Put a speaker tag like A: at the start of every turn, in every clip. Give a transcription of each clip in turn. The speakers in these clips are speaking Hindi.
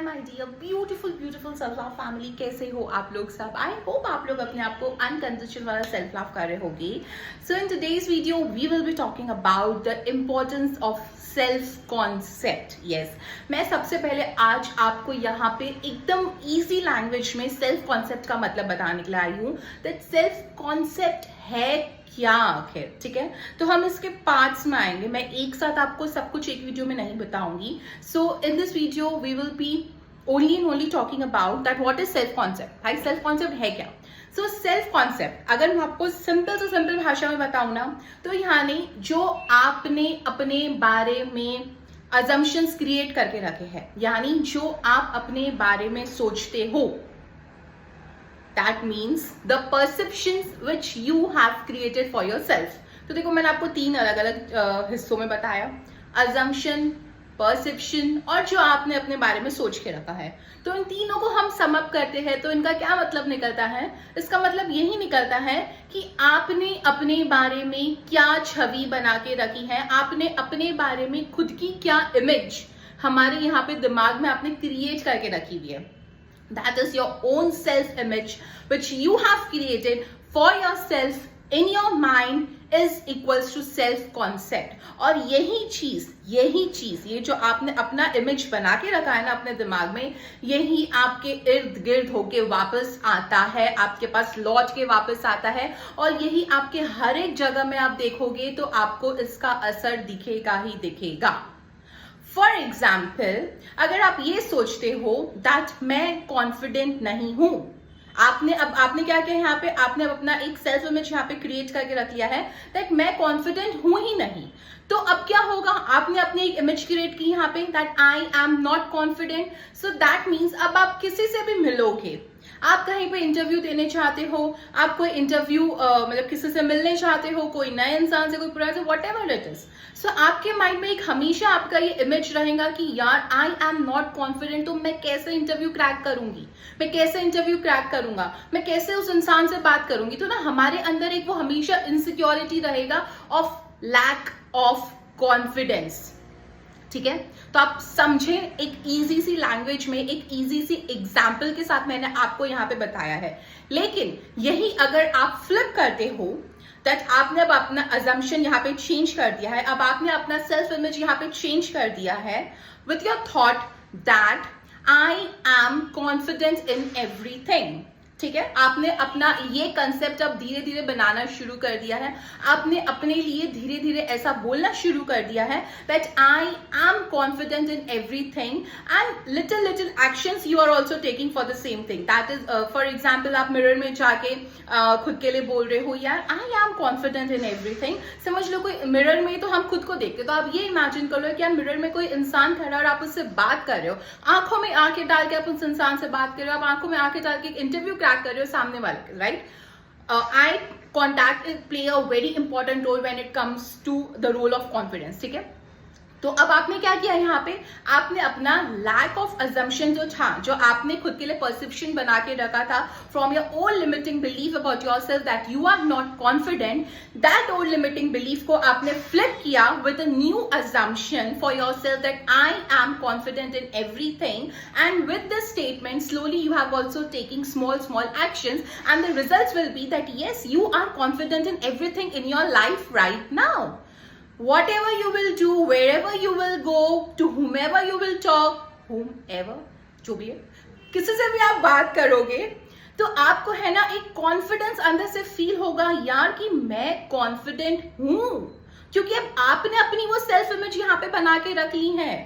A: My dear beautiful beautiful self love family. कैसे हो आप लोग सब? आई होप आप लोग अपने आप को अनकंडीशनल वाला सेल्फ लव कर रहे होंगे। So in today's video we will be talking about the importance of self concept. Yes, मैं सबसे पहले आज आपको यहाँ पे एकदम इजी लैंग्वेज में सेल्फ कॉन्सेप्ट का मतलब बताने के लिए आई हूँ। दैट सेल्फ कॉन्सेप्ट है क्या आखिर, ठीक है? तो हम इसके पार्ट्स में आएंगे। मैं एक साथ आपको सब कुछ एक वीडियो में नहीं बताऊंगी। So in this video we will be only and only talking about that what is self concept. भाई सेल्फ कॉन्सेप्ट है क्या? सो सेल्फ कॉन्सेप्ट अगर मैं आपको सिंपल से सिंपल भाषा में बताऊं ना, तो यानी जो आपने अपने बारे में अजम्पशंस क्रिएट करके रखे हैं, यानी जो आप अपने बारे में सोचते हो, that means the perceptions which you have created for yourself। तो देखो मैंने आपको तीन अलग अलग हिस्सों में बताया, assumption, perception और जो आपने अपने बारे में सोच के रखा है। तो इन तीनों को हम सम अप करते हैं तो इनका क्या मतलब निकलता है? इसका मतलब यही निकलता है कि आपने अपने बारे में क्या छवि बना के रखी है, आपने अपने बारे में खुद की क्या इमेज हमारे यहाँ पे दिमाग में आपने क्रिएट करके रखी हुई है। That is your own self image which you have created for yourself in your mind is equals to self concept। और यही चीज ये जो आपने अपना इमेज बना के रखा है ना अपने दिमाग में, यही आपके इर्द गिर्द होके वापस आता है, आपके पास लौट के वापस आता है और यही आपके हर एक जगह में आप देखोगे तो आपको इसका असर दिखेगा ही दिखेगा। फॉर एग्जाम्पल, अगर आप ये सोचते हो दैट मैं कॉन्फिडेंट नहीं हूं, आपने क्या किया यहाँ पे, आपने अब अपना एक सेल्फ इमेज यहाँ पे क्रिएट करके रख लिया है दैट मैं कॉन्फिडेंट हूं ही नहीं। तो अब क्या होगा? आपने अपनी एक इमेज क्रिएट की यहाँ पे that I am not confident. So that means अब आप किसी से भी मिलोगे, आप कहीं पे इंटरव्यू देने चाहते हो, आप कोई इंटरव्यू मतलब किसी से मिलने चाहते हो, कोई नए इंसान से, कोई पुराने से, वट एवर इट इज। सो आपके माइंड में एक हमेशा आपका ये इमेज रहेगा कि यार आई एम नॉट कॉन्फिडेंट, तो मैं कैसे इंटरव्यू क्रैक करूंगी, मैं कैसे इंटरव्यू क्रैक करूंगा, मैं कैसे उस इंसान से बात करूंगी। तो ना हमारे अंदर एक वो हमेशा इनसिक्योरिटी रहेगा ऑफ लैक ऑफ कॉन्फिडेंस, ठीक है? तो आप समझे, एक इजी सी लैंग्वेज में एक इजी सी एग्जाम्पल के साथ मैंने आपको यहाँ पे बताया है। लेकिन यही अगर आप फ्लिप करते हो दैट आपने अब अपना अजम्पशन यहाँ पे चेंज कर दिया है, अब आपने अपना सेल्फ इमेज यहाँ पे चेंज कर दिया है with your thought that I am confident in everything, ठीक है? आपने अपना ये कंसेप्ट अब धीरे धीरे बनाना शुरू कर दिया है, आपने अपने लिए धीरे धीरे ऐसा बोलना शुरू कर दिया है that I am confident in everything and little little actions you are also taking for the same thing. That is for example, आप मिरर में जाके खुद के लिए बोल रहे हो यार I am confident in everything. समझ लो कोई मिरर में तो हम खुद को देखते, तो आप ये इमेजिन कर लो कि आप मिरर में कोई इंसान खड़ा और आप उससे बात कर रहे हो, आंखों में आंखें डाल के आप उस इंसान से बात कर रहे हो, आप आंखों में आंखें डाल के इंटरव्यू कर रहे हो सामने वाले, right? Eye contact play a very important role when it comes to the role of confidence, ठीक है? तो अब आपने क्या किया यहाँ पे, आपने अपना लैक ऑफ अजम्पशन जो था, जो आपने खुद के लिए परसेप्शन बना के रखा था from your old limiting belief about yourself that you are not confident, that old limiting belief को आपने फ्लिप किया with a new assumption for yourself that I am confident in everything. And with this statement slowly you have also taking small actions and the results will be that yes, you are confident in everything in your life right now। Whatever you will do, wherever you will go, to whomever you will talk, whomever जो भी है, किसी से भी आप बात करोगे तो आपको है ना एक कॉन्फिडेंस अंदर से फील होगा यार कि मैं कॉन्फिडेंट हूं, क्योंकि अब आपने अपनी वो सेल्फ इमेज यहाँ पे बना के रख ली है।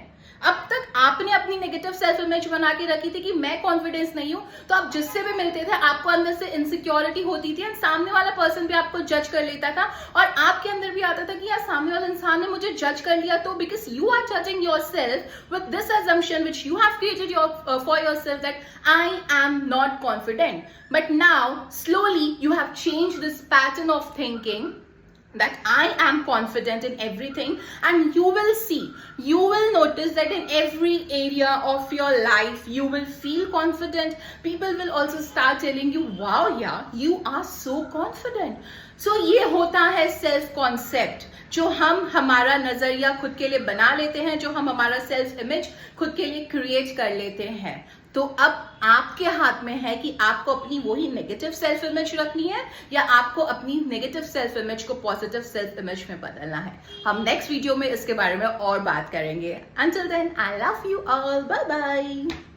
A: अब तक आपने अपनी नेगेटिव सेल्फ इमेज बना के रखी थी कि मैं कॉन्फिडेंस नहीं हूं, तो आप जिससे भी मिलते थे आपको अंदर से इनसिक्योरिटी होती थी एंड सामने वाला पर्सन भी आपको जज कर लेता था और आपके अंदर भी आता था कि यार सामने वाला इंसान ने मुझे जज कर लिया, तो because you are judging yourself with this assumption which you have created for yourself that I am not confident. But now slowly you have changed this pattern of thinking that I am confident in everything, and you will see, you will notice that in every area of your life you will feel confident. People will also start telling you, wow, yeah, you are so confident. So ये होता है सेल्फ कॉन्सेप्ट, जो हम हमारा नजरिया खुद के लिए बना लेते हैं, जो हम हमारा सेल्फ इमेज खुद के लिए क्रिएट कर लेते हैं। तो अब आपके हाथ में है कि आपको अपनी वही नेगेटिव सेल्फ इमेज रखनी है या आपको अपनी नेगेटिव सेल्फ इमेज को पॉजिटिव सेल्फ इमेज में बदलना है। हम नेक्स्ट वीडियो में इसके बारे में और बात करेंगे। Until then, I love you all. Bye bye.